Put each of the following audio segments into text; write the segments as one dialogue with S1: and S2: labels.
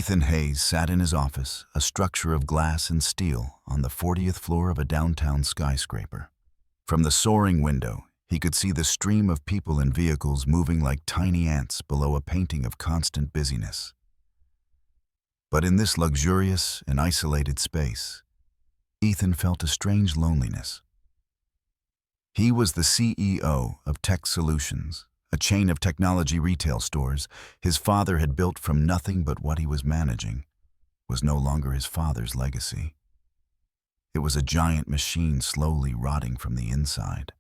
S1: Ethan Hayes sat in his office, a structure of glass and steel, on the 40th floor of a downtown skyscraper. From the soaring window, he could see the stream of people and vehicles moving like tiny ants below a painting of constant busyness. But in this luxurious and isolated space, Ethan felt a strange loneliness. He was the CEO of Tech Solutions, a chain of technology retail stores his father had built from nothing, but what he was managing was no longer his father's legacy. It was a giant machine slowly rotting from the inside.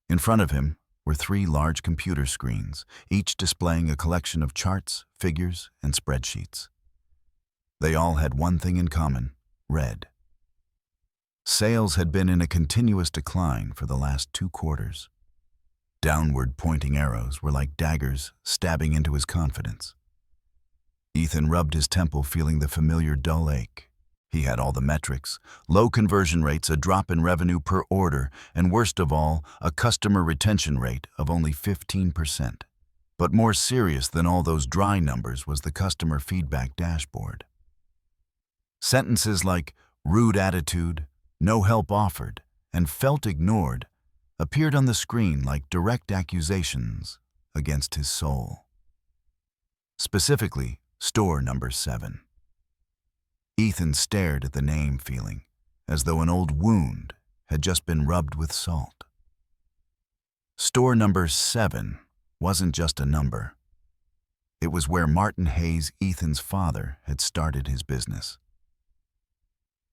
S1: In front of him were 3 large computer screens, each displaying a collection of charts, figures, and spreadsheets. They all had one thing in common: red. Sales had been in a continuous decline for the last 2 quarters. Downward pointing arrows were like daggers stabbing into his confidence. Ethan rubbed his temple, feeling the familiar dull ache. He had all the metrics: low conversion rates, a drop in revenue per order, and worst of all, a customer retention rate of only 15%. But more serious than all those dry numbers was the customer feedback dashboard. Sentences like "rude attitude," "no help offered," and "felt ignored" appeared on the screen like direct accusations against his soul. Specifically, store number 7. Ethan stared at the name, feeling as though an old wound had just been rubbed with salt. Store number 7 wasn't just a number. It was where Martin Hayes, Ethan's father, had started his business.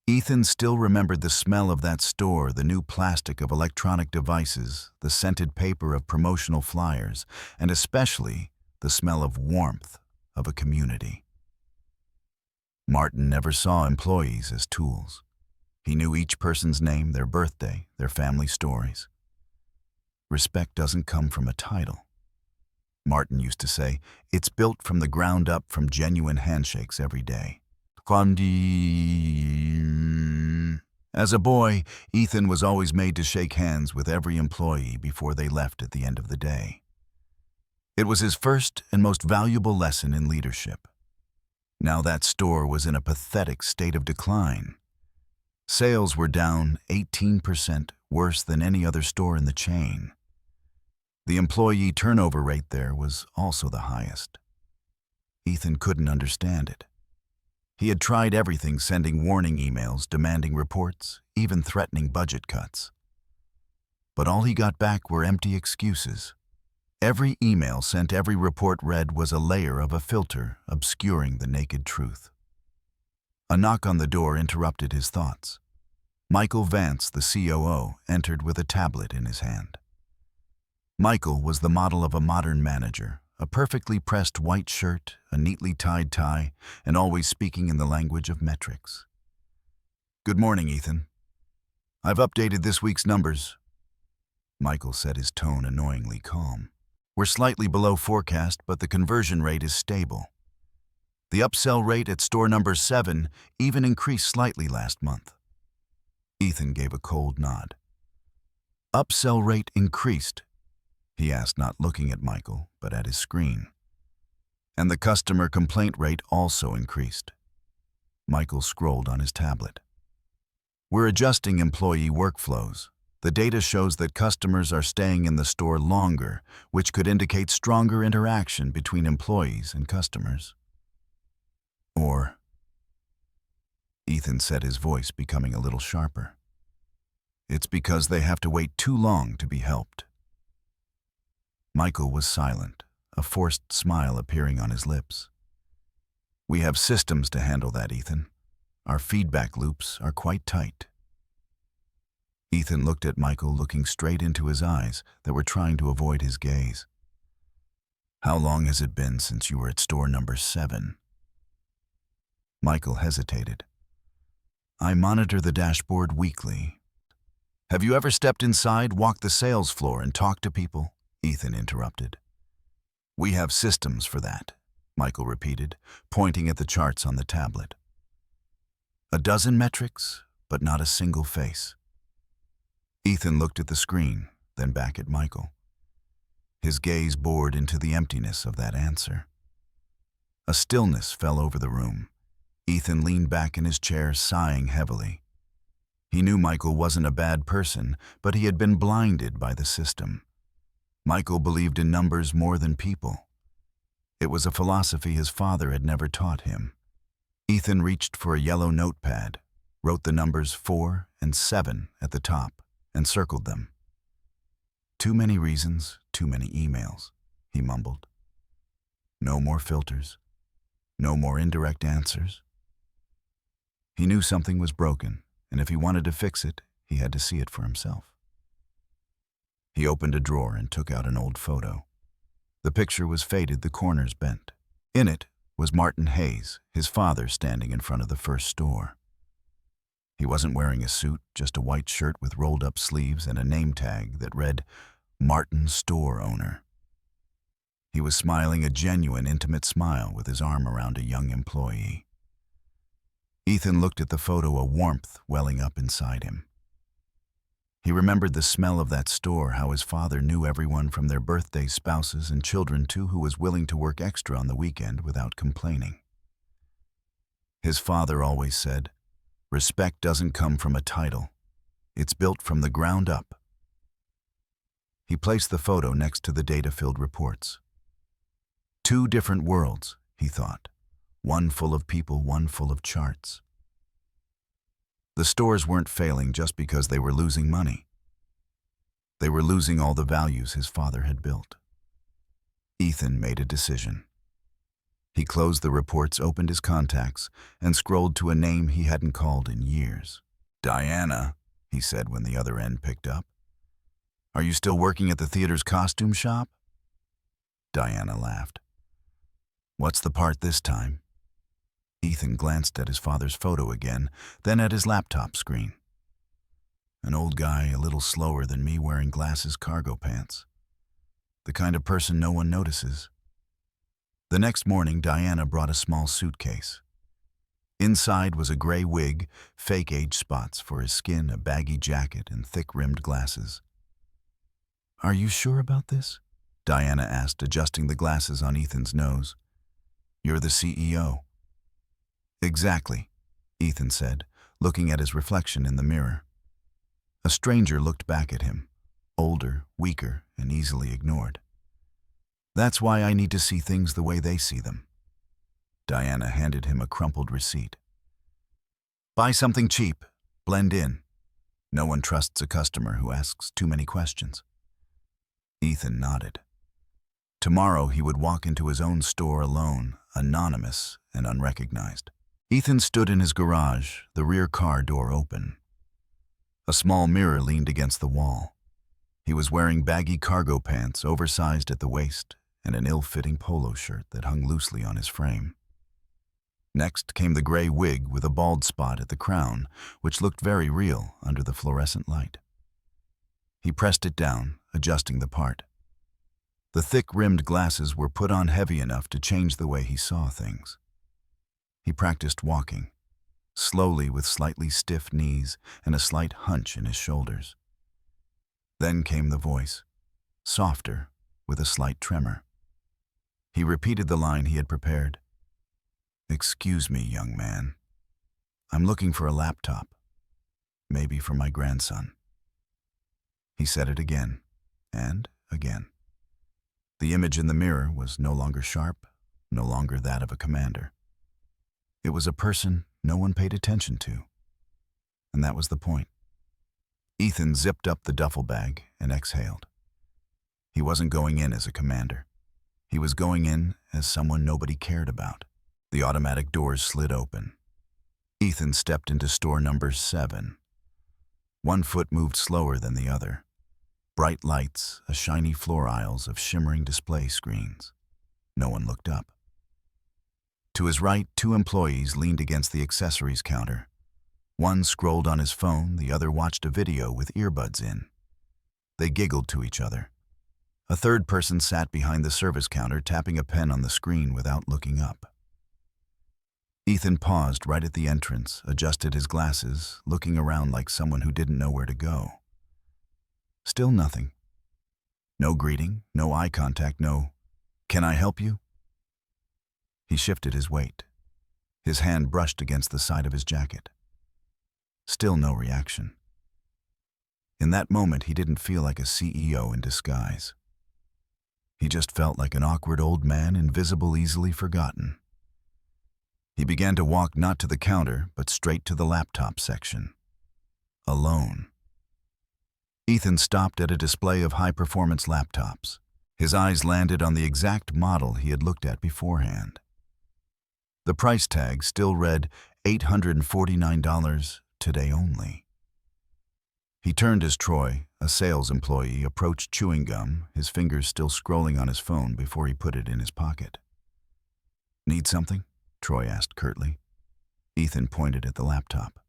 S1: Ethan still remembered the smell of that store, the new plastic of electronic devices, the scented paper of promotional flyers, and especially the smell of warmth of a community. Martin never saw employees as tools. He knew each person's name, their birthday, their family stories. Respect doesn't come from a title. Martin used to say, it's built from the ground up, from genuine handshakes every day. As a boy, Ethan was always made to shake hands with every employee before they left at the end of the day. It was his first and most valuable lesson in leadership. Now that store was in a pathetic state of decline. Sales were down 18%, worse than any other store in the chain. The employee turnover rate there was also the highest. Ethan couldn't understand it. He had tried everything, sending warning emails, demanding reports, even threatening budget cuts. But all he got back were empty excuses. Every email sent, every report read was a layer of a filter obscuring the naked truth. A knock on the door interrupted his thoughts. Michael Vance, the COO, entered with a tablet in his hand. Michael was the model of a modern manager, a perfectly pressed white shirt, a neatly tied tie, and always speaking in the language of metrics. "Good morning, Ethan. I've updated this week's numbers." Michael said, his tone annoyingly calm. "We're slightly below forecast, but the conversion rate is stable. The upsell rate at store number 7 even increased slightly last month." Ethan gave a cold nod. "Upsell rate increased?" he asked, not looking at Michael, but at his screen. "And the customer complaint rate also increased." Michael scrolled on his tablet. "We're adjusting employee workflows. The data shows that customers are staying in the store longer, which could indicate stronger interaction between employees and customers." "Or," Ethan said, his voice becoming a little sharper, "it's because they have to wait too long to be helped." Michael was silent, a forced smile appearing on his lips. "We have systems to handle that, Ethan. Our feedback loops are quite tight." Ethan looked at Michael, looking straight into his eyes that were trying to avoid his gaze. "How long has it been since you were at store number 7? Michael hesitated. "I monitor the dashboard weekly." "Have you ever stepped inside, walked the sales floor, and talked to people?" Ethan interrupted. "We have systems for that," Michael repeated, pointing at the charts on the tablet. A dozen metrics, but not a single face. Ethan looked at the screen, then back at Michael. His gaze bored into the emptiness of that answer. A stillness fell over the room. Ethan leaned back in his chair, sighing heavily. He knew Michael wasn't a bad person, but he had been blinded by the system. Michael believed in numbers more than people. It was a philosophy his father had never taught him. Ethan reached for a yellow notepad, wrote the numbers 4 and 7 at the top, and circled them. "Too many reasons, too many emails," he mumbled. "No more filters. No more indirect answers." He knew something was broken, and if he wanted to fix it, he had to see it for himself. He opened a drawer and took out an old photo. The picture was faded, the corners bent. In it was Martin Hayes, his father, standing in front of the first store. He wasn't wearing a suit, just a white shirt with rolled-up sleeves and a name tag that read, "Martin Store Owner." He was smiling a genuine, intimate smile with his arm around a young employee. Ethan looked at the photo, a warmth welling up inside him. He remembered the smell of that store, how his father knew everyone from their birthdays, spouses, and children too, who was willing to work extra on the weekend without complaining. His father always said, "Respect doesn't come from a title. It's built from the ground up." He placed the photo next to the data-filled reports. Two different worlds, he thought. One full of people, one full of charts. The stores weren't failing just because they were losing money. They were losing all the values his father had built. Ethan made a decision. He closed the reports, opened his contacts, and scrolled to a name he hadn't called in years. "Diana," he said when the other end picked up. "Are you still working at the theater's costume shop?" Diana laughed. "What's the part this time?" Ethan glanced at his father's photo again, then at his laptop screen. "An old guy, a little slower than me, wearing glasses, cargo pants. The kind of person no one notices." The next morning, Diana brought a small suitcase. Inside was a gray wig, fake age spots for his skin, a baggy jacket, and thick-rimmed glasses. "Are you sure about this?" Diana asked, adjusting the glasses on Ethan's nose. "You're the CEO." "Exactly," Ethan said, looking at his reflection in the mirror. A stranger looked back at him, older, weaker, and easily ignored. "That's why I need to see things the way they see them." Diana handed him a crumpled receipt. "Buy something cheap. Blend in. No one trusts a customer who asks too many questions." Ethan nodded. Tomorrow he would walk into his own store alone, anonymous and unrecognized. Ethan stood in his garage, the rear car door open. A small mirror leaned against the wall. He was wearing baggy cargo pants, oversized at the waist, and an ill-fitting polo shirt that hung loosely on his frame. Next came the gray wig with a bald spot at the crown, which looked very real under the fluorescent light. He pressed it down, adjusting the part. The thick-rimmed glasses were put on heavy enough to change the way he saw things. He practiced walking, slowly with slightly stiff knees and a slight hunch in his shoulders. Then came the voice, softer, with a slight tremor. He repeated the line he had prepared. "Excuse me, young man. I'm looking for a laptop. Maybe for my grandson." He said it again, and again. The image in the mirror was no longer sharp, no longer that of a commander. It was a person no one paid attention to. And that was the point. Ethan zipped up the duffel bag and exhaled. He wasn't going in as a commander. He was going in as someone nobody cared about. The automatic doors slid open. Ethan stepped into store number 7. One foot moved slower than the other. Bright lights, a shiny floor aisles of shimmering display screens. No one looked up. To his right, 2 employees leaned against the accessories counter. One scrolled on his phone, the other watched a video with earbuds in. They giggled to each other. A third person sat behind the service counter, tapping a pen on the screen without looking up. Ethan paused right at the entrance, adjusted his glasses, looking around like someone who didn't know where to go. Still nothing. No greeting, no eye contact, no, "Can I help you?" He shifted his weight. His hand brushed against the side of his jacket. Still no reaction. In that moment, he didn't feel like a CEO in disguise. He just felt like an awkward old man, invisible, easily forgotten. He began to walk not to the counter, but straight to the laptop section. Alone. Ethan stopped at a display of high-performance laptops. His eyes landed on the exact model he had looked at beforehand. The price tag still read $849 today only. He turned as Troy, a sales employee, approached chewing gum, his fingers still scrolling on his phone before he put it in his pocket. "Need something?" Troy asked curtly. Ethan pointed at the laptop.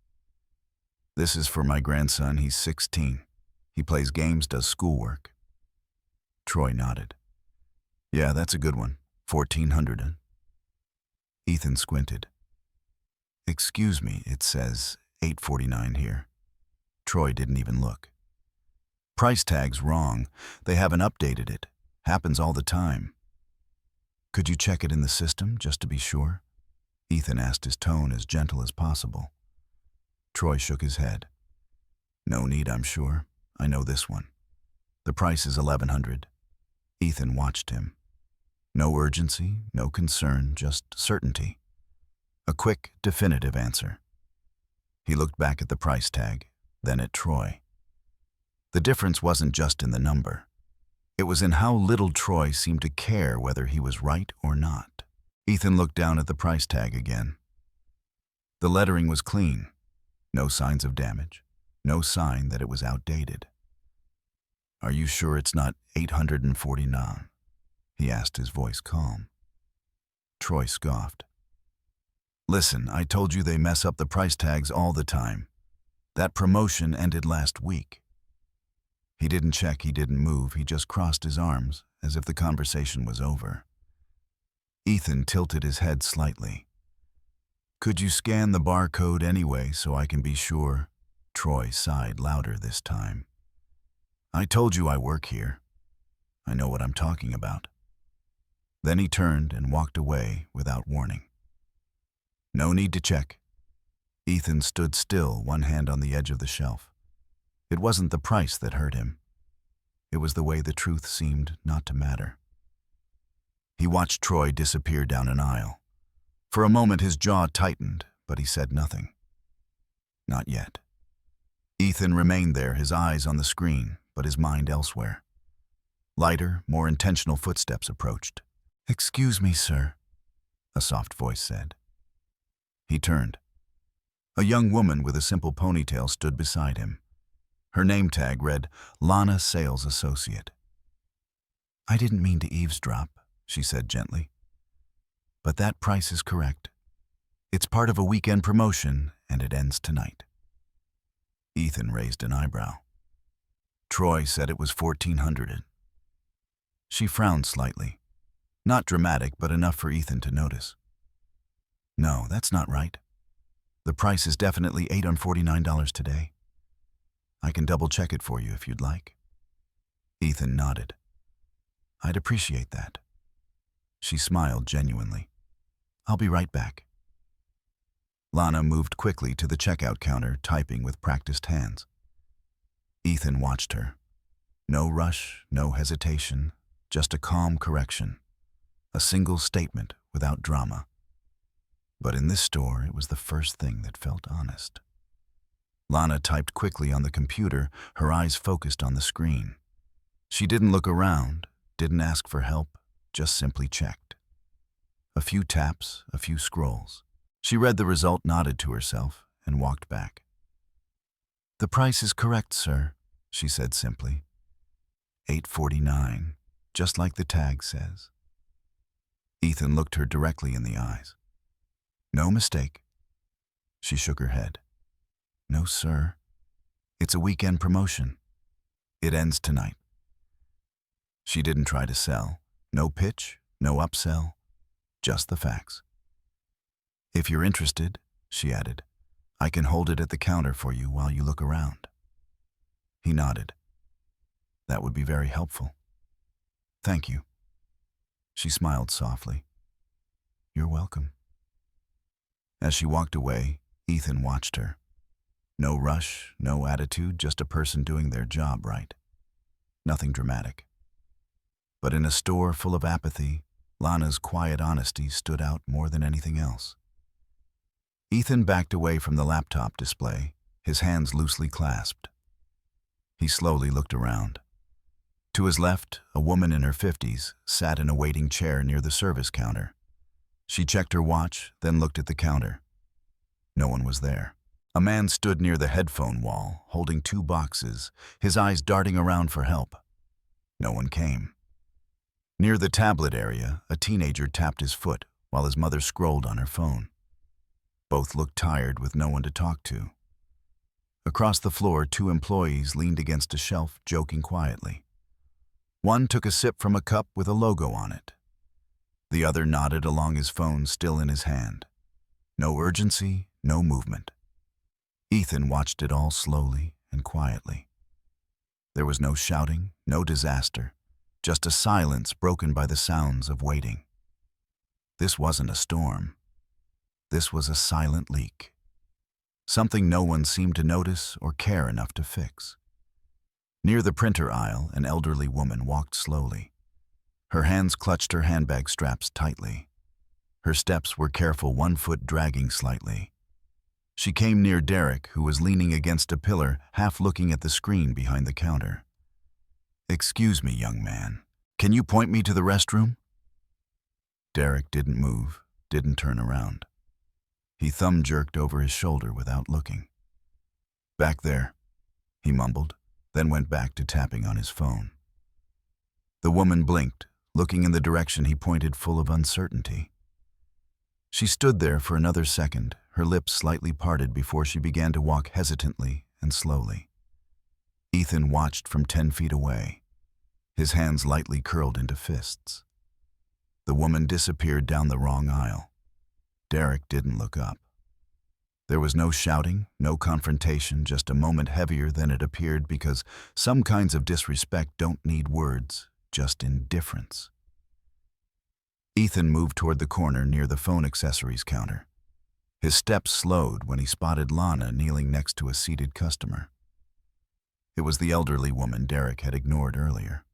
S1: "This is for my grandson. He's 16. He plays games, does schoolwork." Troy nodded. "Yeah, that's a good one. 1400. Ethan squinted. "Excuse me, it says $849 here." Troy didn't even look. "Price tag's wrong. They haven't updated it. Happens all the time." "Could you check it in the system, just to be sure?" Ethan asked, his tone as gentle as possible. Troy shook his head. "No need, I'm sure. I know this one. The price is $1100. Ethan watched him. No urgency, no concern, just certainty. A quick, definitive answer. He looked back at the price tag, then at Troy. The difference wasn't just in the number. It was in how little Troy seemed to care whether he was right or not. Ethan looked down at the price tag again. The lettering was clean. No signs of damage. No sign that it was outdated. "Are you sure it's not $849? He asked, his voice calm. Troy scoffed. "Listen, I told you they mess up the price tags all the time. That promotion ended last week." He didn't check, he didn't move, he just crossed his arms, as if the conversation was over. Ethan tilted his head slightly. "Could you scan the barcode anyway so I can be sure?" Troy sighed louder this time. "I told you I work here. I know what I'm talking about." Then he turned and walked away without warning. "No need to check." Ethan stood still, one hand on the edge of the shelf. It wasn't the price that hurt him. It was the way the truth seemed not to matter. He watched Troy disappear down an aisle. For a moment his jaw tightened, but he said nothing. Not yet. Ethan remained there, his eyes on the screen, but his mind elsewhere. Lighter, more intentional footsteps approached. "Excuse me, sir," a soft voice said. He turned. A young woman with a simple ponytail stood beside him. Her name tag read, Lana Sales Associate. "I didn't mean to eavesdrop," she said gently. "But that price is correct. It's part of a weekend promotion, and it ends tonight." Ethan raised an eyebrow. Troy said it was 1400. She frowned slightly. Not dramatic, but enough for Ethan to notice. "No, that's not right. The price is definitely $849 today. I can double-check it for you if you'd like." Ethan nodded. "I'd appreciate that." She smiled genuinely. "I'll be right back." Lana moved quickly to the checkout counter, typing with practiced hands. Ethan watched her. No rush, no hesitation, just a calm correction. A single statement without drama. But in this store, it was the first thing that felt honest. Lana typed quickly on the computer, her eyes focused on the screen. She didn't look around, didn't ask for help, just simply checked. A few taps, a few scrolls. She read the result, nodded to herself, and walked back. "The price is correct, sir," she said simply. $849, just like the tag says. Ethan looked her directly in the eyes. "No mistake." She shook her head. "No, sir. It's a weekend promotion. It ends tonight." She didn't try to sell. No pitch, no upsell, just the facts. "If you're interested," she added, "I can hold it at the counter for you while you look around." He nodded. "That would be very helpful." "Thank you." She smiled softly. You're welcome. As she walked away, Ethan watched her. No rush, no attitude, just a person doing their job right. Nothing dramatic. But in a store full of apathy, Lana's quiet honesty stood out more than anything else. Ethan backed away from the laptop display, his hands loosely clasped. He slowly looked around. To his left, a woman in her 50s sat in a waiting chair near the service counter. She checked her watch, then looked at the counter. No one was there. A man stood near the headphone wall, holding 2 boxes, his eyes darting around for help. No one came. Near the tablet area, a teenager tapped his foot while his mother scrolled on her phone. Both looked tired with no one to talk to. Across the floor, 2 employees leaned against a shelf, joking quietly. One took a sip from a cup with a logo on it. The other nodded along his phone still in his hand. No urgency, no movement. Ethan watched it all slowly and quietly. There was no shouting, no disaster, just a silence broken by the sounds of waiting. This wasn't a storm. This was a silent leak. Something no one seemed to notice or care enough to fix. Near the printer aisle, an elderly woman walked slowly. Her hands clutched her handbag straps tightly. Her steps were careful, one foot dragging slightly. She came near Derek, who was leaning against a pillar, half looking at the screen behind the counter. "Excuse me, young man. Can you point me to the restroom?" Derek didn't move, didn't turn around. He thumb-jerked over his shoulder without looking. "Back there," he mumbled, then went back to tapping on his phone. The woman blinked, looking in the direction he pointed, full of uncertainty. She stood there for another second, her lips slightly parted before she began to walk hesitantly and slowly. Ethan watched from 10 feet away, his hands lightly curled into fists. The woman disappeared down the wrong aisle. Derek didn't look up. There was no shouting, no confrontation, just a moment heavier than it appeared, because some kinds of disrespect don't need words, just indifference. Ethan moved toward the corner near the phone accessories counter. His steps slowed when he spotted Lana kneeling next to a seated customer. It was the elderly woman Derek had ignored earlier.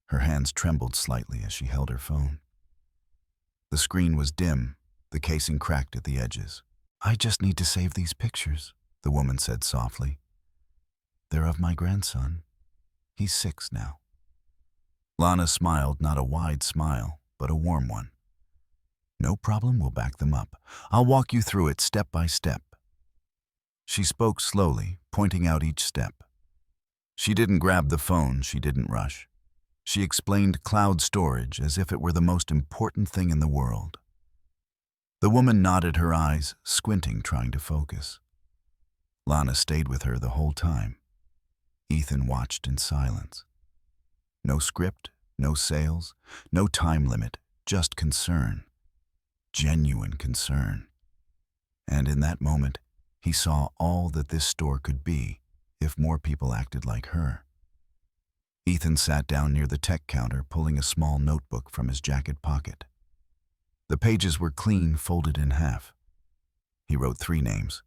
S1: Her hands trembled slightly as she held her phone. The screen was dim, the casing cracked at the edges. "I just need to save these pictures," the woman said softly. "They're of my grandson. He's 6 now." Lana smiled, not a wide smile, but a warm one. "No problem, we'll back them up. I'll walk you through it step by step." She spoke slowly, pointing out each step. She didn't grab the phone, she didn't rush. She explained cloud storage as if it were the most important thing in the world. The woman nodded, her eyes squinting, trying to focus. Lana stayed with her the whole time. Ethan watched in silence. No script, no sales, no time limit, just concern. Genuine concern. And in that moment, he saw all that this store could be if more people acted like her. Ethan sat down near the tech counter, pulling a small notebook from his jacket pocket. The pages were clean, folded in half. He wrote 3 names.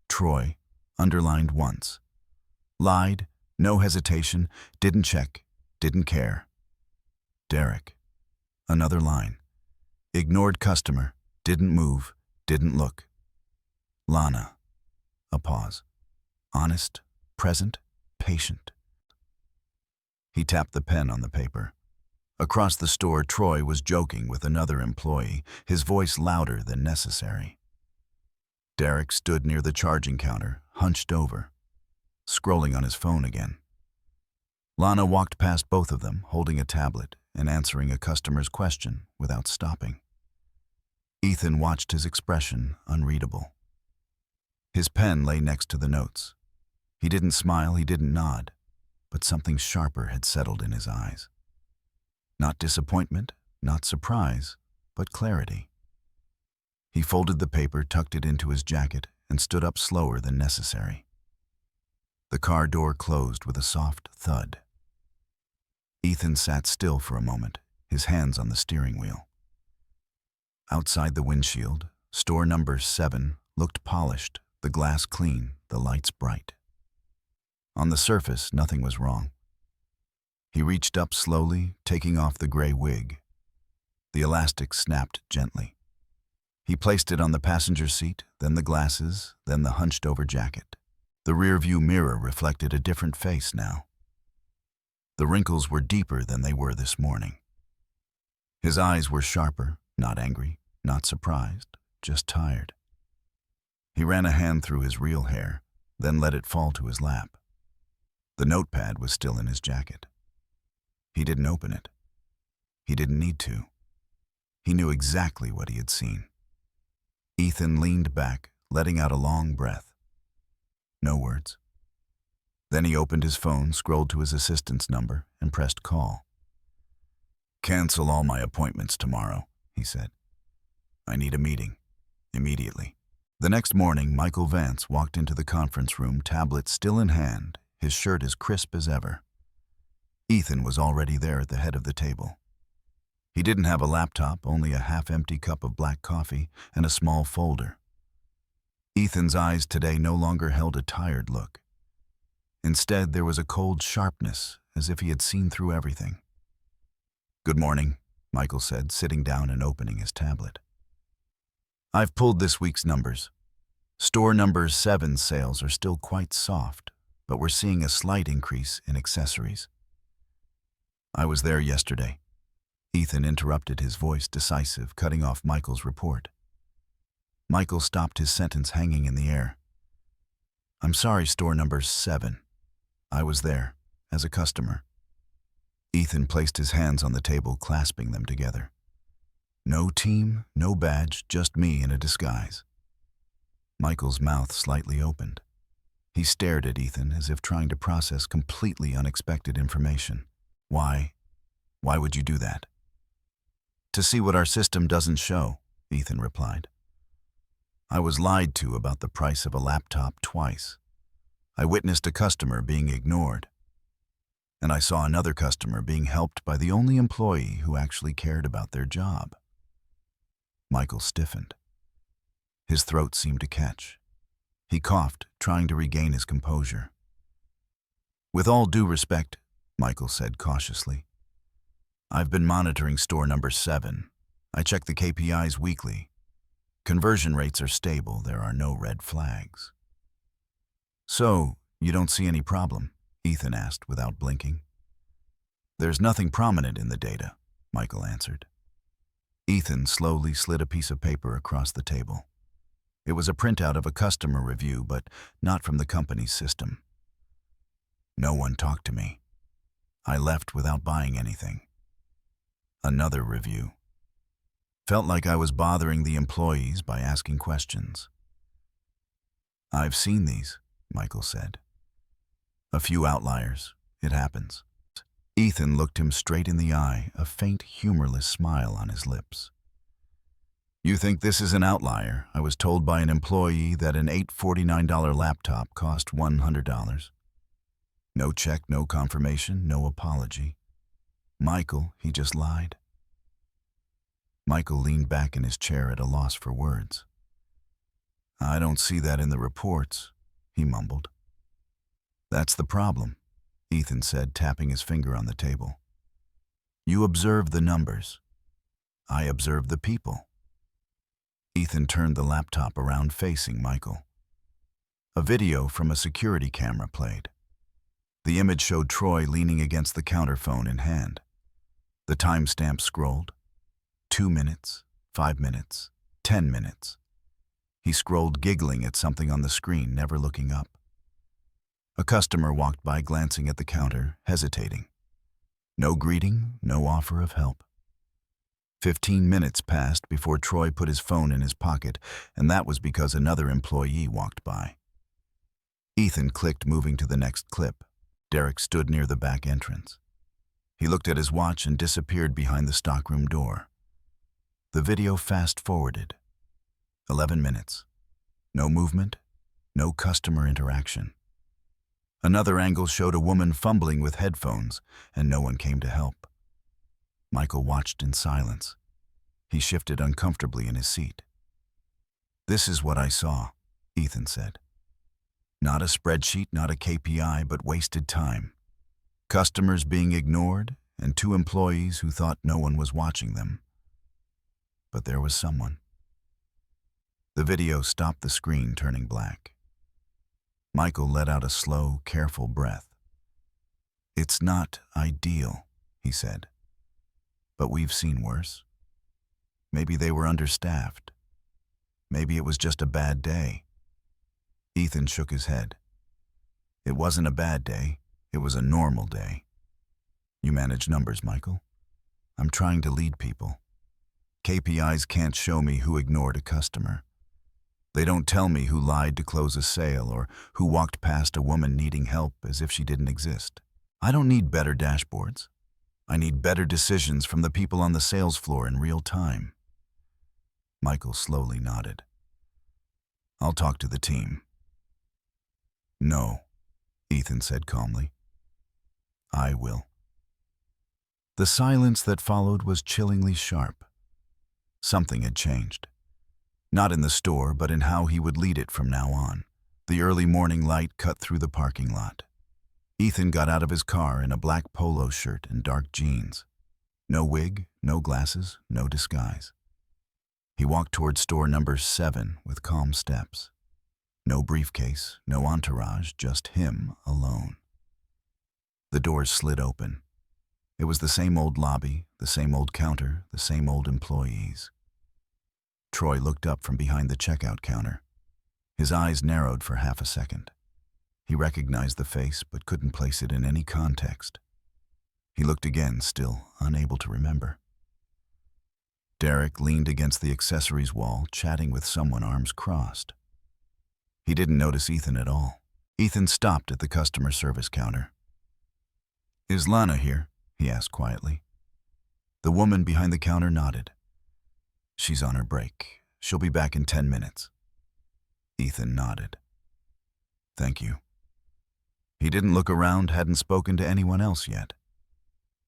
S1: Troy, underlined once. Lied, no hesitation, didn't check, didn't care. Derek, another line. Ignored customer, didn't move, didn't look. Lana, a pause. Honest, present, patient. He tapped the pen on the paper. Across the store, Troy was joking with another employee, his voice louder than necessary. Derek stood near the charging counter, hunched over, scrolling on his phone again. Lana walked past both of them, holding a tablet and answering a customer's question without stopping. Ethan watched his expression, unreadable. His pen lay next to the notes. He didn't smile, he didn't nod, but something sharper had settled in his eyes. Not disappointment, not surprise, but clarity. He folded the paper, tucked it into his jacket, and stood up slower than necessary. The car door closed with a soft thud. Ethan sat still for a moment, his hands on the steering wheel. Outside the windshield, store number 7 looked polished, the glass clean, the lights bright. On the surface, nothing was wrong. He reached up slowly, taking off the gray wig. The elastic snapped gently. He placed it on the passenger seat, then the glasses, then the hunched-over jacket. The rearview mirror reflected a different face now. The wrinkles were deeper than they were this morning. His eyes were sharper, not angry, not surprised, just tired. He ran a hand through his real hair, then let it fall to his lap. The notepad was still in his jacket. He didn't open it. He didn't need to. He knew exactly what he had seen. Ethan leaned back, letting out a long breath. No words. Then he opened his phone, scrolled to his assistant's number, and pressed call. "Cancel all my appointments tomorrow," he said. "I need a meeting. Immediately." The next morning, Michael Vance walked into the conference room, tablet still in hand, his shirt as crisp as ever. Ethan was already there at the head of the table. He didn't have a laptop, only a half-empty cup of black coffee and a small folder. Ethan's eyes today no longer held a tired look. Instead, there was a cold sharpness, as if he had seen through everything. "Good morning," Michael said, sitting down and opening his tablet. "I've pulled this week's numbers. Store number 7 sales are still quite soft, but we're seeing a slight increase in accessories." "I was there yesterday." Ethan interrupted, his voice decisive, cutting off Michael's report. Michael stopped his sentence hanging in the air. "I'm sorry, store number 7. I was there, as a customer." Ethan placed his hands on the table, clasping them together. "No team, no badge, just me in a disguise." Michael's mouth slightly opened. He stared at Ethan as if trying to process completely unexpected information. Why would you do that?" "To see what our system doesn't show," Ethan replied. "I was lied to about the price of a laptop twice. I witnessed a customer being ignored. And I saw another customer being helped by the only employee who actually cared about their job." Michael stiffened. His throat seemed to catch. He coughed, trying to regain his composure. "With all due respect," Michael said cautiously, "I've been monitoring store number 7. I check the KPIs weekly. Conversion rates are stable. There are no red flags." "So, you don't see any problem?" Ethan asked without blinking. "There's nothing prominent in the data," Michael answered. Ethan slowly slid a piece of paper across the table. It was a printout of a customer review, but not from the company's system. "No one talked to me. I left without buying anything." Another review. "Felt like I was bothering the employees by asking questions." "I've seen these," Michael said. "A few outliers. It happens." Ethan looked him straight in the eye, a faint, humorless smile on his lips. "You think this is an outlier? I was told by an employee that an $849 laptop cost $100. No check, no confirmation, no apology. Michael, he just lied." Michael leaned back in his chair at a loss for words. "I don't see that in the reports," he mumbled. "That's the problem," Ethan said, tapping his finger on the table. "You observe the numbers. I observe the people." Ethan turned the laptop around, facing Michael. A video from a security camera played. The image showed Troy leaning against the counter, phone in hand. The timestamp scrolled. 2 minutes, 5 minutes, 10 minutes. He scrolled, giggling at something on the screen, never looking up. A customer walked by, glancing at the counter, hesitating. No greeting, no offer of help. 15 minutes passed before Troy put his phone in his pocket, and that was because another employee walked by. Ethan clicked, moving to the next clip. Derek stood near the back entrance. He looked at his watch and disappeared behind the stockroom door. The video fast-forwarded. 11 minutes. No movement, no customer interaction. Another angle showed a woman fumbling with headphones, and no one came to help. Michael watched in silence. He shifted uncomfortably in his seat. "This is what I saw," Ethan said. "Not a spreadsheet, not a KPI, but wasted time. Customers being ignored, and 2 employees who thought no one was watching them. But there was someone." The video stopped the screen turning black. Michael let out a slow, careful breath. "It's not ideal," he said. "But we've seen worse. Maybe they were understaffed. Maybe it was just a bad day." Ethan shook his head. "It wasn't a bad day. It was a normal day. You manage numbers, Michael. I'm trying to lead people. KPIs can't show me who ignored a customer. They don't tell me who lied to close a sale or who walked past a woman needing help as if she didn't exist. I don't need better dashboards. I need better decisions from the people on the sales floor in real time." Michael slowly nodded. "I'll talk to the team." "No," Ethan said calmly. "I will." The silence that followed was chillingly sharp. Something had changed. Not in the store, but in how he would lead it from now on. The early morning light cut through the parking lot. Ethan got out of his car in a black polo shirt and dark jeans. No wig, no glasses, no disguise. He walked toward store number 7 with calm steps. No briefcase, no entourage, just him alone. The doors slid open. It was the same old lobby, the same old counter, the same old employees. Troy looked up from behind the checkout counter. His eyes narrowed for half a second. He recognized the face, but couldn't place it in any context. He looked again, still unable to remember. Derek leaned against the accessories wall, chatting with someone, arms crossed. He didn't notice Ethan at all. Ethan stopped at the customer service counter. "Is Lana here?" he asked quietly. The woman behind the counter nodded. "She's on her break. She'll be back in 10 minutes. Ethan nodded. "Thank you." He didn't look around, hadn't spoken to anyone else yet.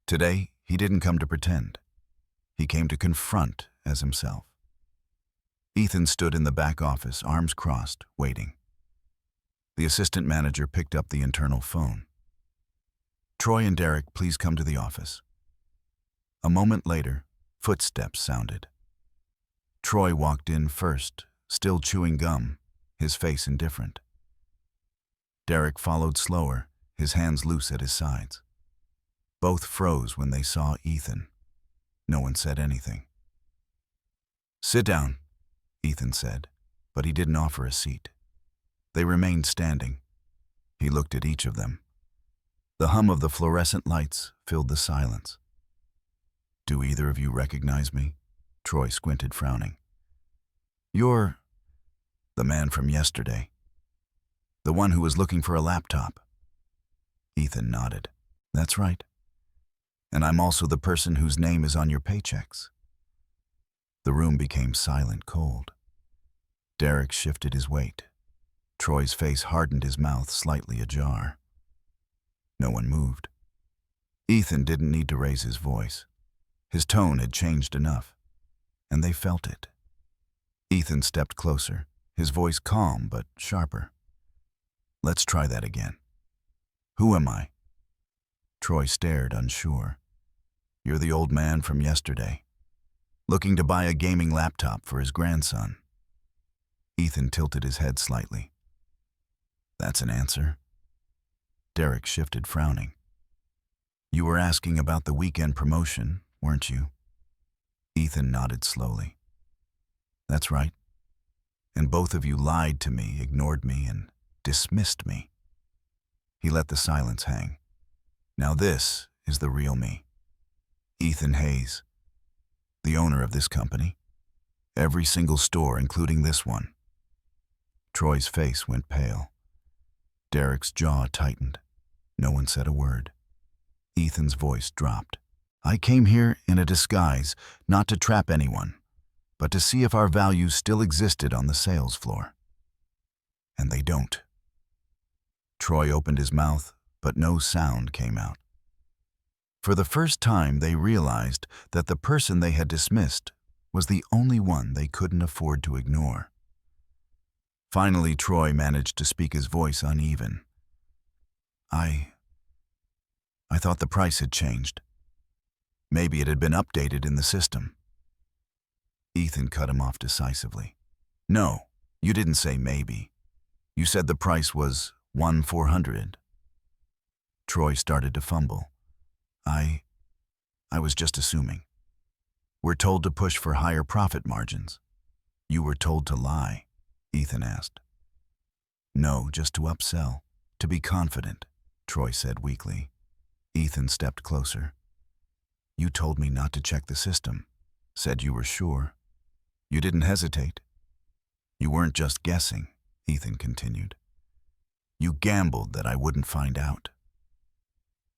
S1: Today, he didn't come to pretend. He came to confront as himself. Ethan stood in the back office, arms crossed, waiting. The assistant manager picked up the internal phone. "Troy and Derek, please come to the office." A moment later, footsteps sounded. Troy walked in first, still chewing gum, his face indifferent. Derek followed slower, his hands loose at his sides. Both froze when they saw Ethan. No one said anything. "Sit down," Ethan said, but he didn't offer a seat. They remained standing. He looked at each of them. The hum of the fluorescent lights filled the silence. "Do either of you recognize me?" Troy squinted, frowning. "You're the man from yesterday. The one who was looking for a laptop." Ethan nodded. "That's right. And I'm also the person whose name is on your paychecks." The room became silent, cold. Derek shifted his weight. Troy's face hardened, his mouth slightly ajar. No one moved. Ethan didn't need to raise his voice. His tone had changed enough, and they felt it. Ethan stepped closer, his voice calm but sharper. "Let's try that again. Who am I?" Troy stared, unsure. "You're the old man from yesterday, looking to buy a gaming laptop for his grandson." Ethan tilted his head slightly. "That's an answer." Derek shifted, frowning. "You were asking about the weekend promotion, weren't you?" Ethan nodded slowly. "That's right. And both of you lied to me, ignored me, and dismissed me." He let the silence hang. "Now this is the real me. Ethan Hayes, the owner of this company. Every single store, including this one." Troy's face went pale. Derek's jaw tightened. No one said a word. Ethan's voice dropped. "I came here in a disguise, not to trap anyone, but to see if our values still existed on the sales floor. And they don't." Troy opened his mouth, but no sound came out. For the first time, they realized that the person they had dismissed was the only one they couldn't afford to ignore. Finally, Troy managed to speak, his voice uneven. I thought the price had changed. Maybe it had been updated in the system." Ethan cut him off decisively. "No, you didn't say maybe. You said the price was $1,400. Troy started to fumble. I was just assuming. We're told to push for higher profit margins. You were told to lie?" Ethan asked. "No, just to upsell, to be confident," Troy said weakly. Ethan stepped closer. "You told me not to check the system, said you were sure. You didn't hesitate. You weren't just guessing," Ethan continued. "You gambled that I wouldn't find out."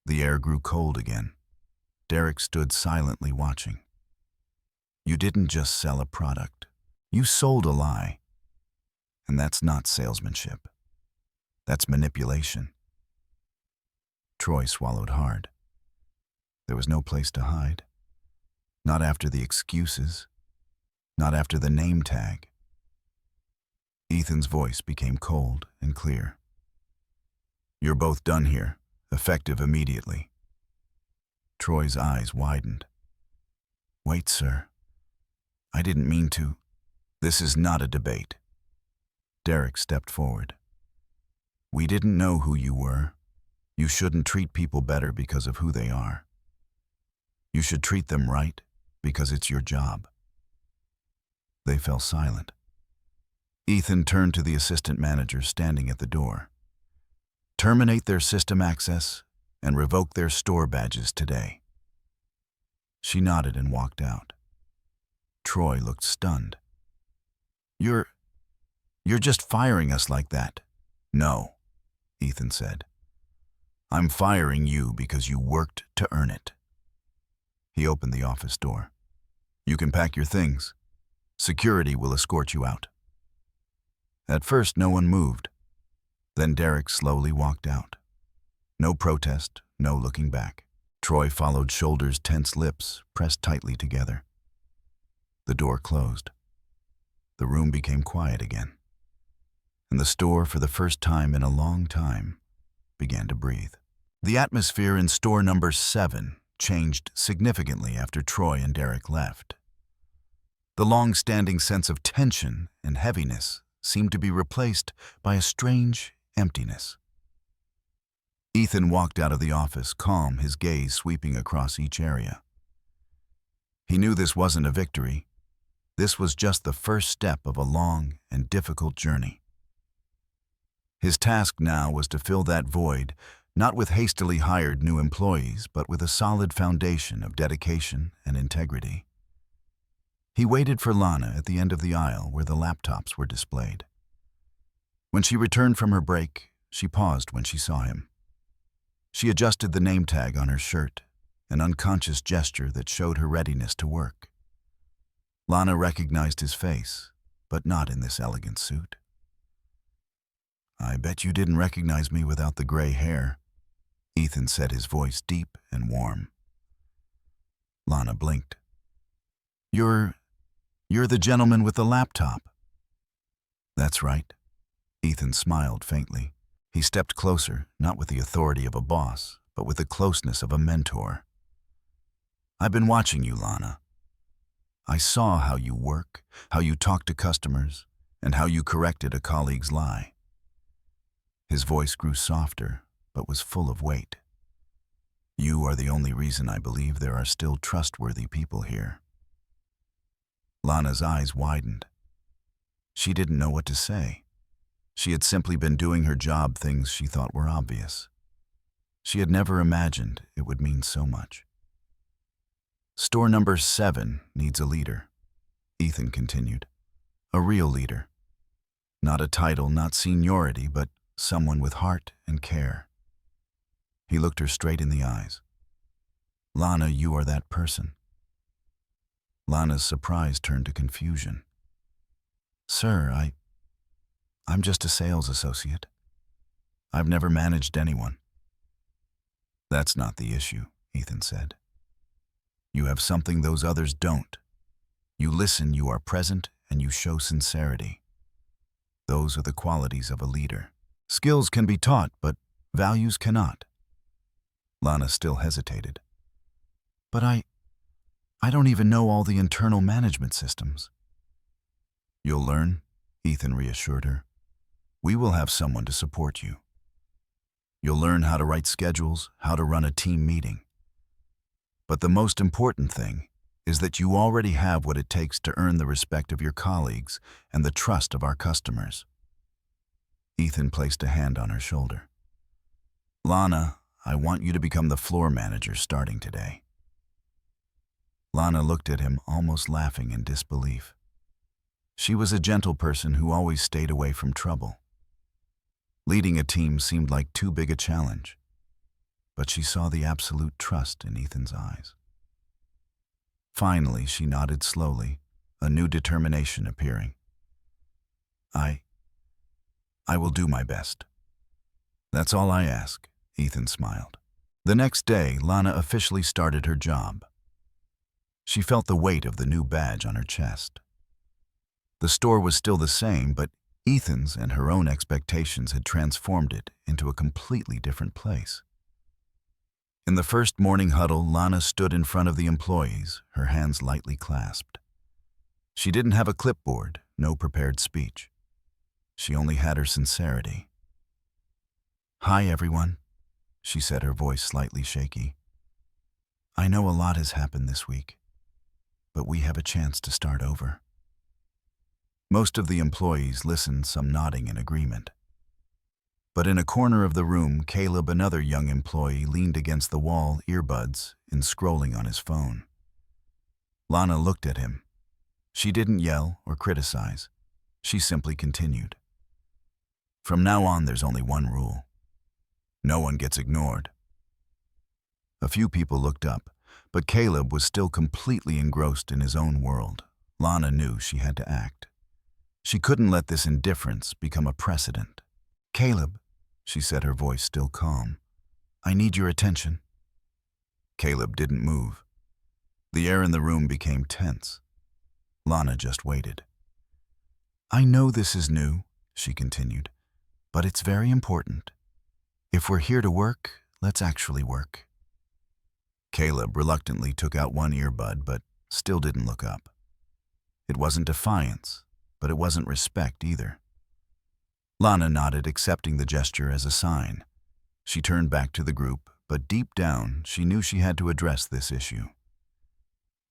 S1: The air grew cold again. Derek stood silently watching. "You didn't just sell a product. You sold a lie. And that's not salesmanship. That's manipulation." Troy swallowed hard. There was no place to hide. Not after the excuses. Not after the name tag. Ethan's voice became cold and clear. "You're both done here, effective immediately." Troy's eyes widened. "Wait, sir. I didn't mean to." "This is not a debate." Derek stepped forward. "We didn't know who you were. You shouldn't treat people better because of who they are. You should treat them right because it's your job." They fell silent. Ethan turned to the assistant manager standing at the door. "Terminate their system access and revoke their store badges today." She nodded and walked out. Troy looked stunned. You're just firing us like that." "No," Ethan said. "I'm firing you because you worked to earn it." He opened the office door. "You can pack your things. Security will escort you out." At first, no one moved. Then Derek slowly walked out. No protest, no looking back. Troy followed, shoulders tense, lips pressed tightly together. The door closed. The room became quiet again. And the store, for the first time in a long time, began to breathe. The atmosphere in store number 7 changed significantly after Troy and Derek left. The long-standing sense of tension and heaviness seemed to be replaced by a strange emptiness. Ethan walked out of the office, calm, his gaze sweeping across each area. He knew this wasn't a victory. This was just the first step of a long and difficult journey. His task now was to fill that void, not with hastily hired new employees, but with a solid foundation of dedication and integrity. He waited for Lana at the end of the aisle where the laptops were displayed. When she returned from her break, she paused when she saw him. She adjusted the name tag on her shirt, an unconscious gesture that showed her readiness to work. Lana recognized his face, but not in this elegant suit. "I bet you didn't recognize me without the gray hair," Ethan said, his voice deep and warm. Lana blinked. You're the gentleman with the laptop." "That's right." Ethan smiled faintly. He stepped closer, not with the authority of a boss, but with the closeness of a mentor. "I've been watching you, Lana. I saw how you work, how you talk to customers, and how you corrected a colleague's lie." His voice grew softer, but was full of weight. "You are the only reason I believe there are still trustworthy people here." Lana's eyes widened. She didn't know what to say. She had simply been doing her job, things she thought were obvious. She had never imagined it would mean so much. "Store number 7 needs a leader," Ethan continued. "A real leader. Not a title, not seniority, but someone with heart and care." He looked her straight in the eyes. "Lana, you are that person." Lana's surprise turned to confusion. "Sir, I'm just a sales associate. I've never managed anyone." "That's not the issue," Ethan said. "You have something those others don't. You listen, you are present, and you show sincerity. Those are the qualities of a leader. Skills can be taught, but values cannot. Lana still hesitated. But I don't even know all the internal management systems. You'll learn, Ethan reassured her. We will have someone to support you. You'll learn how to write schedules, how to run a team meeting. But the most important thing is that you already have what it takes to earn the respect of your colleagues and the trust of our customers. Ethan placed a hand on her shoulder. Lana, I want you to become the floor manager starting today. Lana looked at him, almost laughing in disbelief. She was a gentle person who always stayed away from trouble. Leading a team seemed like too big a challenge, but she saw the absolute trust in Ethan's eyes. Finally, she nodded slowly, a new determination appearing. I will do my best. That's all I ask, Ethan smiled. The next day, Lana officially started her job. She felt the weight of the new badge on her chest. The store was still the same, but Ethan's and her own expectations had transformed it into a completely different place. In the first morning huddle, Lana stood in front of the employees, her hands lightly clasped. She didn't have a clipboard, no prepared speech. She only had her sincerity. Hi, everyone, she said, her voice slightly shaky. I know a lot has happened this week, but we have a chance to start over. Most of the employees listened, some nodding in agreement. But in a corner of the room, Caleb, another young employee, leaned against the wall, earbuds, and scrolling on his phone. Lana looked at him. She didn't yell or criticize. She simply continued. From now on, there's only one rule. No one gets ignored. A few people looked up, but Caleb was still completely engrossed in his own world. Lana knew she had to act. She couldn't let this indifference become a precedent. Caleb, she said, her voice still calm, I need your attention. Caleb didn't move. The air in the room became tense. Lana just waited. I know this is new, she continued, but it's very important. If we're here to work, let's actually work. Caleb reluctantly took out one earbud, but still didn't look up. It wasn't defiance, but it wasn't respect either. Lana nodded, accepting the gesture as a sign. She turned back to the group, but deep down, she knew she had to address this issue.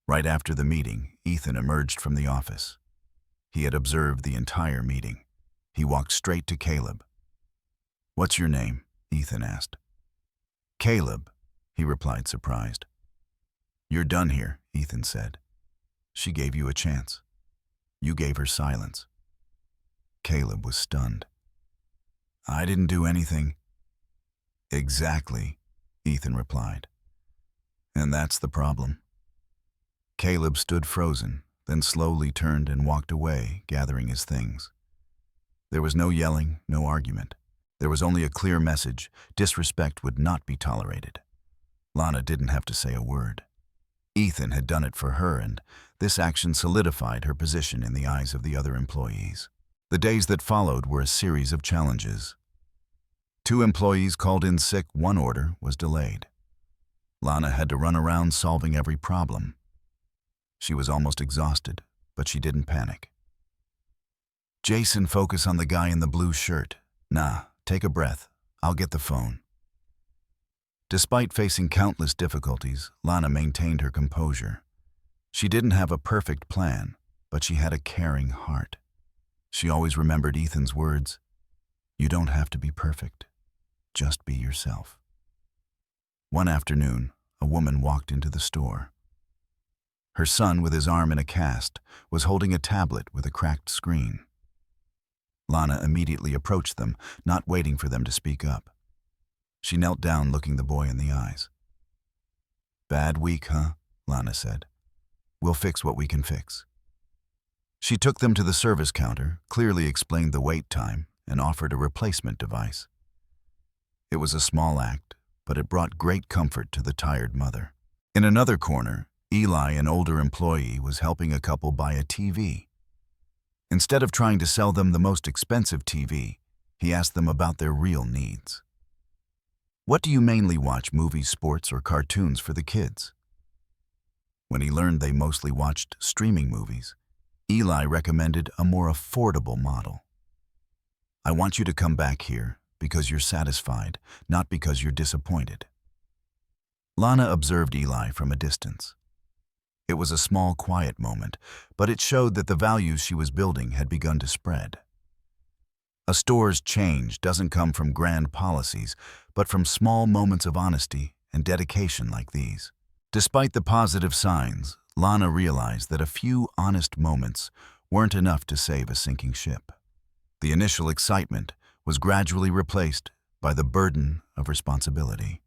S1: Right after the meeting, Ethan emerged from the office. He had observed the entire meeting. He walked straight to Caleb. What's your name? Ethan asked. Caleb, he replied, surprised. You're done here, Ethan said. She gave you a chance. You gave her silence. Caleb was stunned. I didn't do anything. Exactly, Ethan replied. And that's the problem. Caleb stood frozen, then slowly turned and walked away, gathering his things. There was no yelling, no argument. There was only a clear message: disrespect would not be tolerated. Lana didn't have to say a word. Ethan had done it for her, and this action solidified her position in the eyes of the other employees. The days that followed were a series of challenges. 2 employees called in sick, 1 order was delayed. Lana had to run around solving every problem. She was almost exhausted, but she didn't panic. Jason, focus on the guy in the blue shirt. Nah, take a breath. I'll get the phone. Despite facing countless difficulties, Lana maintained her composure. She didn't have a perfect plan, but she had a caring heart. She always remembered Ethan's words, "You don't have to be perfect. Just be yourself." One afternoon, a woman walked into the store. Her son, with his arm in a cast, was holding a tablet with a cracked screen. Lana immediately approached them, not waiting for them to speak up. She knelt down, looking the boy in the eyes. "Bad week, huh?" Lana said. "We'll fix what we can fix." She took them to the service counter, clearly explained the wait time, and offered a replacement device. It was a small act, but it brought great comfort to the tired mother. In another corner, Eli, an older employee, was helping a couple buy a TV. Instead of trying to sell them the most expensive TV, he asked them about their real needs. "What do you mainly watch, movies, sports, or cartoons for the kids?" When he learned they mostly watched streaming movies, Eli recommended a more affordable model. "I want you to come back here because you're satisfied, not because you're disappointed." Lana observed Eli from a distance. It was a small, quiet moment, but it showed that the values she was building had begun to spread. A store's change doesn't come from grand policies, but from small moments of honesty and dedication like these. Despite the positive signs, Lana realized that a few honest moments weren't enough to save a sinking ship. The initial excitement was gradually replaced by the burden of responsibility.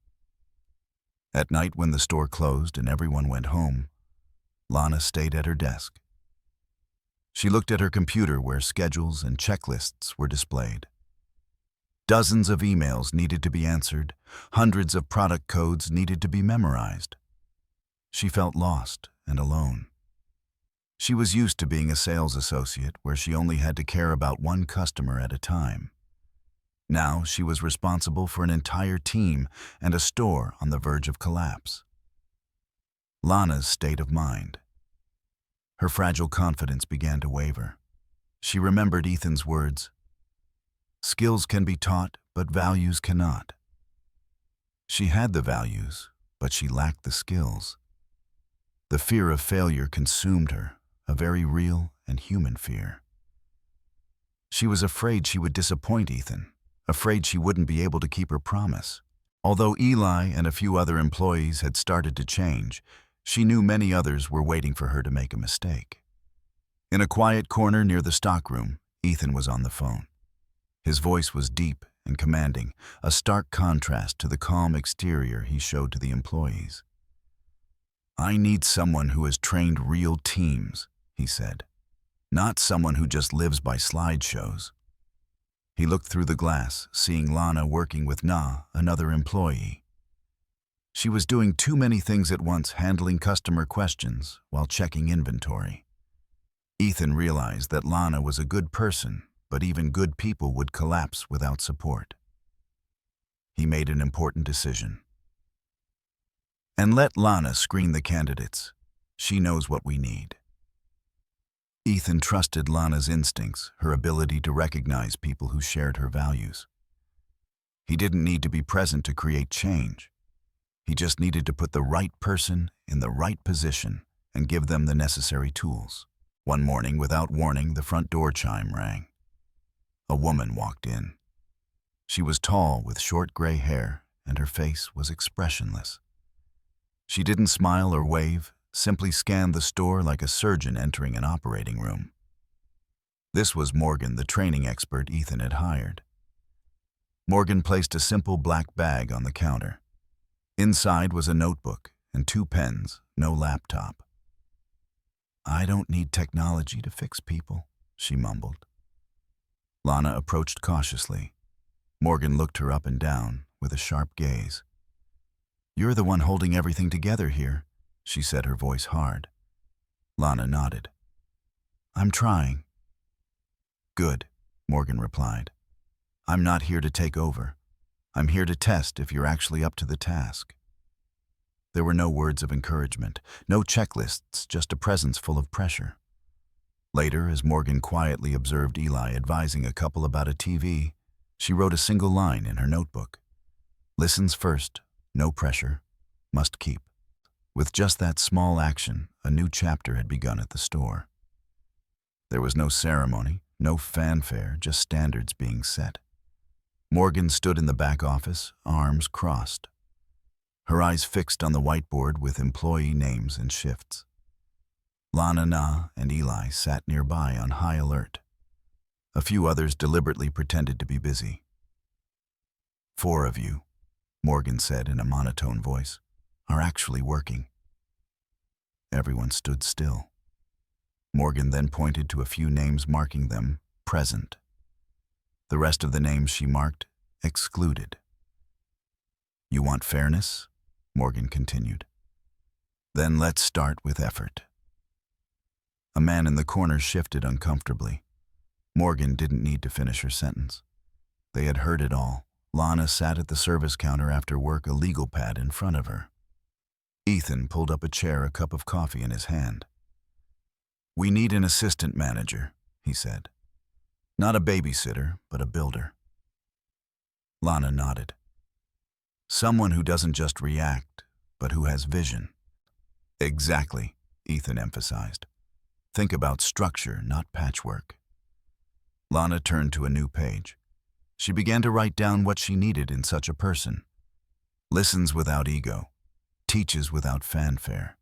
S1: At night, when the store closed and everyone went home, Lana stayed at her desk. She looked at her computer where schedules and checklists were displayed. Dozens of emails needed to be answered, hundreds of product codes needed to be memorized. She felt lost and alone. She was used to being a sales associate where she only had to care about one customer at a time. Now she was responsible for an entire team and a store on the verge of collapse. Lana's state of mind. Her fragile confidence began to waver. She remembered Ethan's words, "Skills can be taught, but values cannot." She had the values, but she lacked the skills. The fear of failure consumed her, a very real and human fear. She was afraid she would disappoint Ethan, afraid she wouldn't be able to keep her promise. Although Eli and a few other employees had started to change, she knew many others were waiting for her to make a mistake. In a quiet corner near the stockroom, Ethan was on the phone. His voice was deep and commanding, a stark contrast to the calm exterior he showed to the employees. "I need someone who has trained real teams," he said, "not someone who just lives by slideshows." He looked through the glass, seeing Lana working with another employee. She was doing too many things at once, handling customer questions while checking inventory. Ethan realized that Lana was a good person, but even good people would collapse without support. He made an important decision. "And let Lana screen the candidates. She knows what we need." Ethan trusted Lana's instincts, her ability to recognize people who shared her values. He didn't need to be present to create change. He just needed to put the right person in the right position and give them the necessary tools. One morning, without warning, the front door chime rang. A woman walked in. She was tall, with short gray hair, and her face was expressionless. She didn't smile or wave, simply scanned the store like a surgeon entering an operating room. This was Morgan, the training expert Ethan had hired. Morgan placed a simple black bag on the counter. Inside was a notebook and 2 pens, no laptop. "I don't need technology to fix people," she mumbled. Lana approached cautiously. Morgan looked her up and down with a sharp gaze. "You're the one holding everything together here," she said, her voice hard. Lana nodded. "I'm trying." "Good," Morgan replied. "I'm not here to take over. I'm here to test if you're actually up to the task." There were no words of encouragement, no checklists, just a presence full of pressure. Later, as Morgan quietly observed Eli advising a couple about a TV, she wrote a single line in her notebook. "Listens first, no pressure, must keep." With just that small action, a new chapter had begun at the store. There was no ceremony, no fanfare, just standards being set. Morgan stood in the back office, arms crossed. Her eyes fixed on the whiteboard with employee names and shifts. Lana and Eli sat nearby on high alert. A few others deliberately pretended to be busy. "4 of you," Morgan said in a monotone voice, "are actually working." Everyone stood still. Morgan then pointed to a few names, marking them present. The rest of the names she marked excluded. "You want fairness?" Morgan continued. Then let's start with effort. A man in the corner shifted uncomfortably. Morgan didn't need to finish her sentence. They had heard it all. Lana sat at the service counter after work, a legal pad in front of her. Ethan pulled up a chair, a cup of coffee in his hand. "We need an assistant manager," he said. "Not a babysitter, but a builder." Lana nodded. "Someone who doesn't just react, but who has vision." "Exactly," Ethan emphasized. "Think about structure, not patchwork." Lana turned to a new page. She began to write down what she needed in such a person. Listens without ego, teaches without fanfare,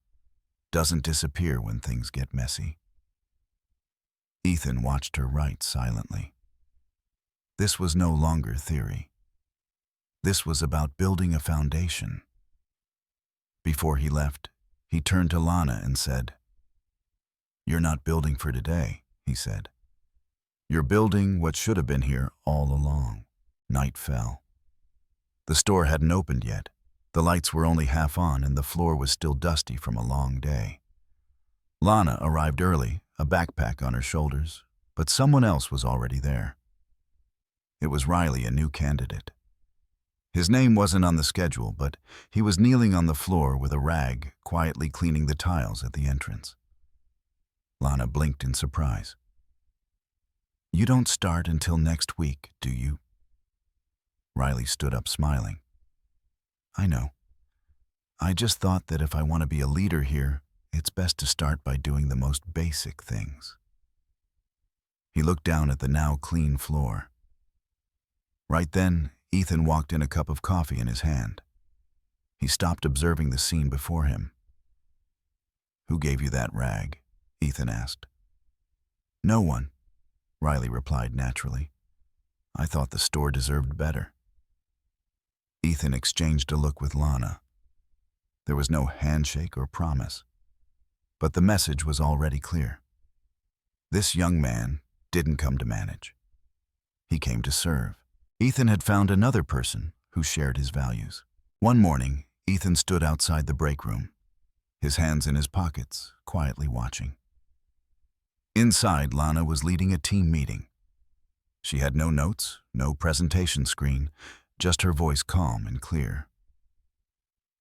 S1: doesn't disappear when things get messy. Ethan watched her write silently. This was no longer theory. This was about building a foundation. Before he left, he turned to Lana and said, "You're not building for today," he said. "You're building what should have been here all along." Night fell. The store hadn't opened yet. The lights were only half on and the floor was still dusty from a long day. Lana arrived early, a backpack on her shoulders, but someone else was already there. It was Riley, a new candidate. His name wasn't on the schedule, but he was kneeling on the floor with a rag, quietly cleaning the tiles at the entrance. Lana blinked in surprise. "You don't start until next week, do you?" Riley stood up, smiling. "I know. I just thought that if I want to be a leader here, it's best to start by doing the most basic things." He looked down at the now clean floor. Right then, Ethan walked in, a cup of coffee in his hand. He stopped observing the scene before him. "Who gave you that rag?" Ethan asked. "No one," Riley replied naturally. "I thought the store deserved better." Ethan exchanged a look with Lana. There was no handshake or promise, but the message was already clear. This young man didn't come to manage. He came to serve. Ethan had found another person who shared his values. One morning, Ethan stood outside the break room, his hands in his pockets, quietly watching. Inside, Lana was leading a team meeting. She had no notes, no presentation screen, just her voice calm and clear.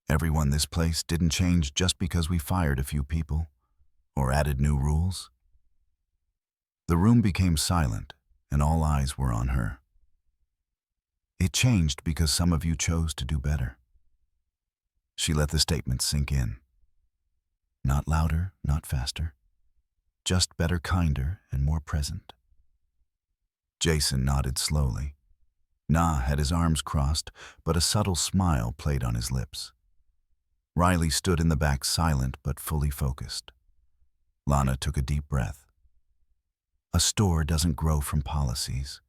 S1: "Everyone, this place didn't change just because we fired a few people or added new rules." The room became silent, and all eyes were on her. "It changed because some of you chose to do better." She let the statement sink in. Not louder, not faster. Just better, kinder, and more present. Jason nodded slowly. Nah had his arms crossed, but a subtle smile played on his lips. Riley stood in the back, silent but fully focused. Lana took a deep breath. A store doesn't grow from policies.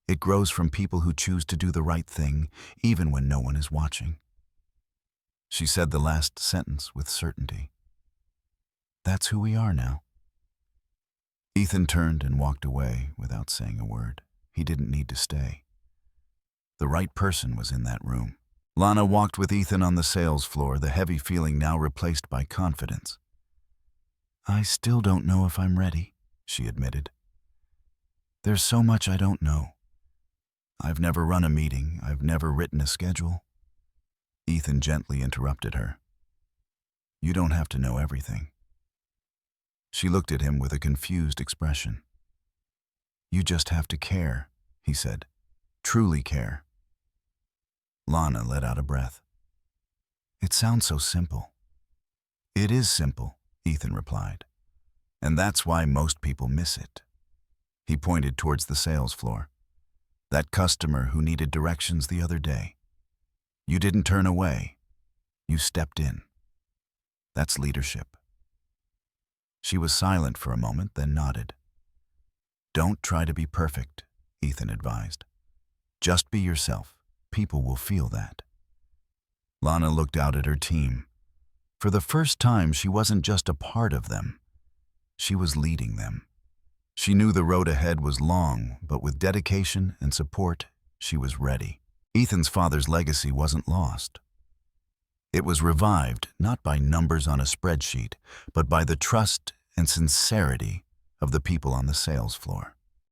S1: It grows from people who choose to do the right thing, even when no one is watching. She said the last sentence with certainty. That's who we are now. Ethan turned and walked away without saying a word. He didn't need to stay. The right person was in that room. Lana walked with Ethan on the sales floor, the heavy feeling now replaced by confidence. "I still don't know if I'm ready," she admitted. "There's so much I don't know. I've never run a meeting. I've never written a schedule." Ethan gently interrupted her. "You don't have to know everything." She looked at him with a confused expression. "You just have to care," he said. "Truly care." Lana let out a breath. "It sounds so simple." "It is simple," Ethan replied. "And that's why most people miss it." He pointed towards the sales floor. "That customer who needed directions the other day. You didn't turn away. You stepped in. That's leadership." She was silent for a moment, then nodded. "Don't try to be perfect," Ethan advised. "Just be yourself. People will feel that." Lana looked out at her team. For the first time, she wasn't just a part of them. She was leading them. She knew the road ahead was long, but with dedication and support, she was ready. Ethan's father's legacy wasn't lost. It was revived not by numbers on a spreadsheet, but by the trust and sincerity of the people on the sales floor.